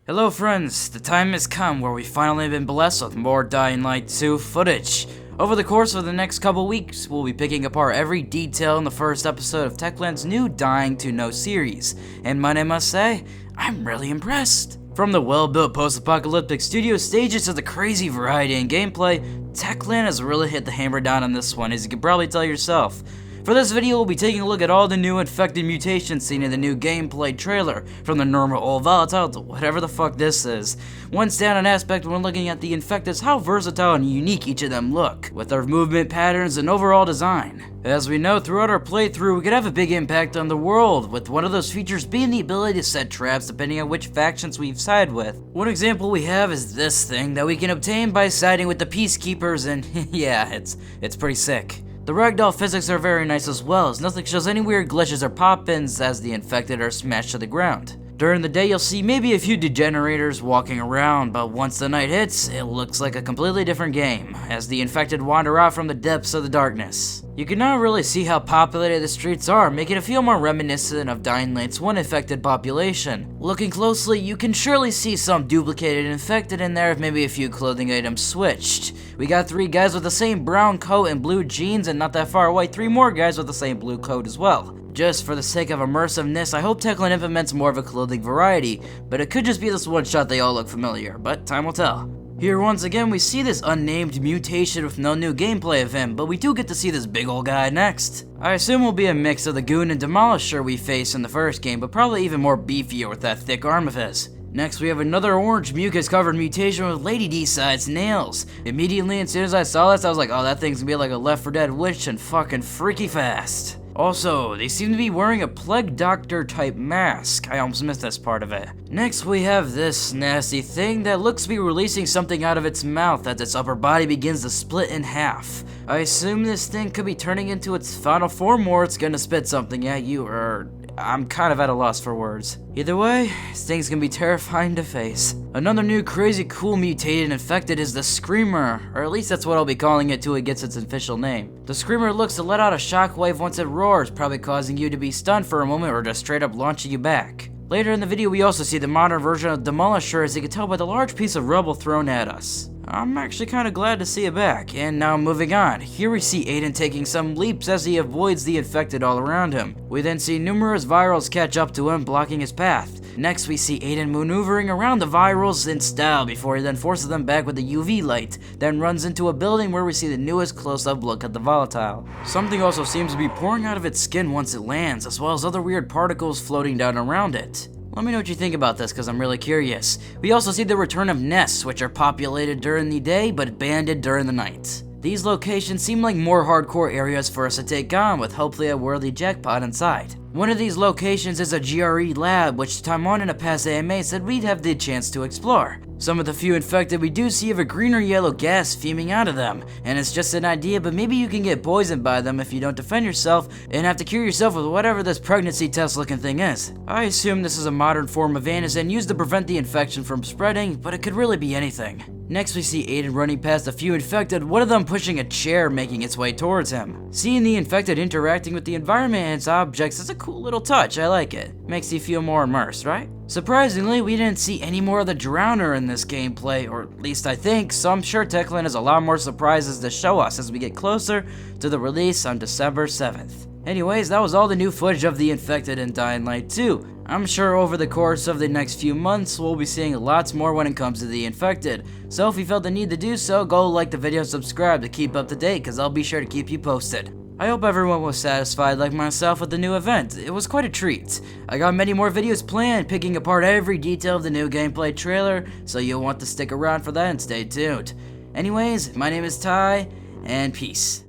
Hello friends, the time has come where we've finally been blessed with more Dying Light 2 footage. Over the course of the next couple weeks, we'll be picking apart every detail in the first episode of Techland's new Dying to Know series, and might I must say, I'm really impressed. From the well-built post-apocalyptic studio stages to the crazy variety in gameplay, Techland has really hit the hammer down on this one, as you can probably tell yourself. For this video, we'll be taking a look at all the new infected mutations seen in the new gameplay trailer, from the normal old volatile to whatever the fuck this is. One standout aspect when looking at the infected is how versatile and unique each of them look, with their movement patterns and overall design. As we know, throughout our playthrough, we could have a big impact on the world, with one of those features being the ability to set traps depending on which factions we've sided with. One example we have is this thing that we can obtain by siding with the Peacekeepers, and yeah, it's pretty sick. The ragdoll physics are very nice as well, as nothing shows any weird glitches or pop-ins as the infected are smashed to the ground. During the day, you'll see maybe a few degenerators walking around, but once the night hits, it looks like a completely different game, as the infected wander out from the depths of the darkness. You can now really see how populated the streets are, making it feel more reminiscent of Dying Light's one infected population. Looking closely, you can surely see some duplicated infected in there, if maybe a few clothing items switched. We got 3 guys with the same brown coat and blue jeans, and not that far away, 3 more guys with the same blue coat as well. Just for the sake of immersiveness, I hope Techland implements more of a clothing variety, but it could just be this one shot they all look familiar, but time will tell. Here once again we see this unnamed mutation with no new gameplay of him, but we do get to see this big old guy next. I assume will be a mix of the goon and demolisher we faced in the first game, but probably even more beefier with that thick arm of his. Next we have another orange mucus covered mutation with Lady D-sized nails. Immediately as soon as I saw this I was like, oh, that thing's gonna be like a Left 4 Dead witch and fucking freaky fast. Also, they seem to be wearing a plague doctor type mask. I almost missed this part of it. Next we have this nasty thing that looks to be releasing something out of its mouth as its upper body begins to split in half. I assume this thing could be turning into its final form or it's gonna spit something at you, or I'm kind of at a loss for words. Either way, this thing's gonna be terrifying to face. Another new crazy cool mutated infected is the Screamer, or at least that's what I'll be calling it till it gets its official name. The Screamer looks to let out a shockwave once it roars, probably causing you to be stunned for a moment or just straight up launching you back. Later in the video we also see the modern version of Demolisher, as you can tell by the large piece of rubble thrown at us. I'm actually kind of glad to see it back, and now moving on. Here we see Aiden taking some leaps as he avoids the infected all around him. We then see numerous virals catch up to him, blocking his path. Next we see Aiden maneuvering around the virals in style before he then forces them back with a UV light, then runs into a building where we see the newest close-up look at the volatile. Something also seems to be pouring out of its skin once it lands, as well as other weird particles floating down around it. Let me know what you think about this, because I'm really curious. We also see the return of nests, which are populated during the day but banded during the night. These locations seem like more hardcore areas for us to take on, with hopefully a worthy jackpot inside. One of these locations is a GRE lab, which Timon in a past AMA said we'd have the chance to explore. Some of the few infected we do see have a green or yellow gas fuming out of them, and it's just an idea, but maybe you can get poisoned by them if you don't defend yourself and have to cure yourself with whatever this pregnancy test looking thing is. I assume this is a modern form of antigen used to prevent the infection from spreading, but it could really be anything. Next we see Aiden running past a few infected, one of them pushing a chair making its way towards him. Seeing the infected interacting with the environment and its objects is a cool little touch, I like it. Makes you feel more immersed, right? Surprisingly, we didn't see any more of the Drowner in this gameplay, or at least I think, so I'm sure Techland has a lot more surprises to show us as we get closer to the release on December 7th. Anyways, that was all the new footage of the infected in Dying Light 2. I'm sure over the course of the next few months, we'll be seeing lots more when it comes to the infected. So if you felt the need to do so, go like the video and subscribe to keep up to date, because I'll be sure to keep you posted. I hope everyone was satisfied like myself with the new event. It was quite a treat. I got many more videos planned, picking apart every detail of the new gameplay trailer, so you'll want to stick around for that and stay tuned. Anyways, my name is Ty, and peace.